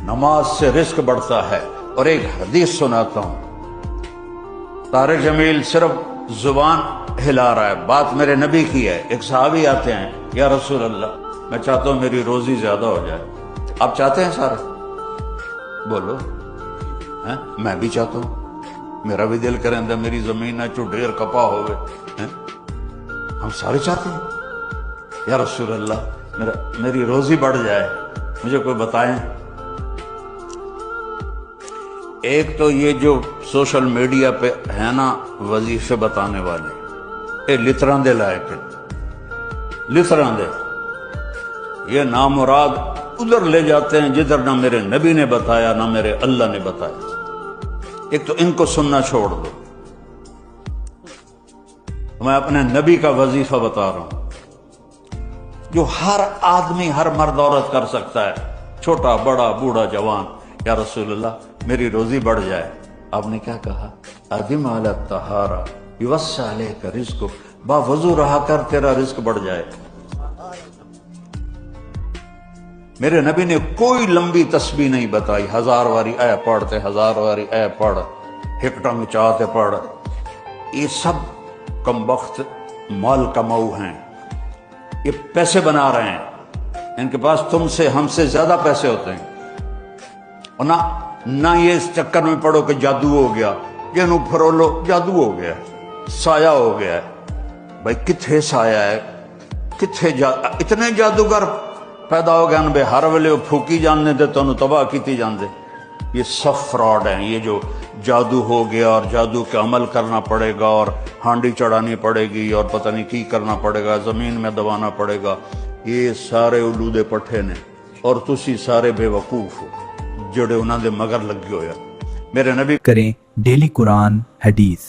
نماز سے رزق بڑھتا ہے. اور ایک حدیث سناتا ہوں. طارق جمیل صرف زبان ہلا رہا ہے، بات میرے نبی کی ہے. ایک صحابی آتے ہیں، یا رسول اللہ میں چاہتا ہوں میری روزی زیادہ ہو جائے. آپ چاہتے ہیں سارے؟ بولو. میں بھی چاہتا ہوں، میرا بھی دل کریں دا میری زمین ہے چو ڈھیر کپا ہوئے. ہم سارے چاہتے ہیں. یا رسول اللہ میری روزی بڑھ جائے، مجھے کوئی بتائیں. ایک تو یہ جو سوشل میڈیا پہ ہے نا وظیفے بتانے والے، یہ لطراں دے لائق ہے. لطراں دے یہ نامراد ادھر لے جاتے ہیں جدھر نہ میرے نبی نے بتایا نہ میرے اللہ نے بتایا. ایک تو ان کو سننا چھوڑ دو. میں اپنے نبی کا وظیفہ بتا رہا ہوں جو ہر آدمی، ہر مرد عورت کر سکتا ہے، چھوٹا بڑا بوڑھا جوان. یا رسول اللہ میری روزی بڑھ جائے. آپ نے کیا کہا؟ ادم علی الطہارہ یوسع علیک رزق، با وضو رہا کر تیرا رزق بڑھ جائے. میرے نبی نے کوئی لمبی تسبیح نہیں بتائی. 1000 واری اے پڑھتے، 1000 واری اے پڑھ، ایک ٹنگ چاہتے پڑھ. یہ سب کم وقت مال کماؤ ہیں، یہ پیسے بنا رہے ہیں. ان کے پاس تم سے ہم سے زیادہ پیسے ہوتے ہیں. اور نہ یہ اس چکر میں پڑو کہ جادو ہو گیا، یہ نو پھرولو جادو ہو گیا، سایہ ہو گیا ہے. بھائی کتھے سایہ ہے، کتھے اتنے جادوگر پیدا ہو گیا بے ہر ویلے وہ پھوکی جاننے دے تو انہوں تباہ کیتی جاندے. یہ سب فراڈ ہیں. یہ جو جادو ہو گیا اور جادو کے عمل کرنا پڑے گا اور ہانڈی چڑھانی پڑے گی اور پتہ نہیں کی کرنا پڑے گا، زمین میں دبانا پڑے گا، یہ سارے الودے پٹھے نے. اور تسی سارے بے وقوف ہو جڑے انہاں دے مگر لگے ہویا. میرے نبی کریں ڈیلی قرآن حدیث.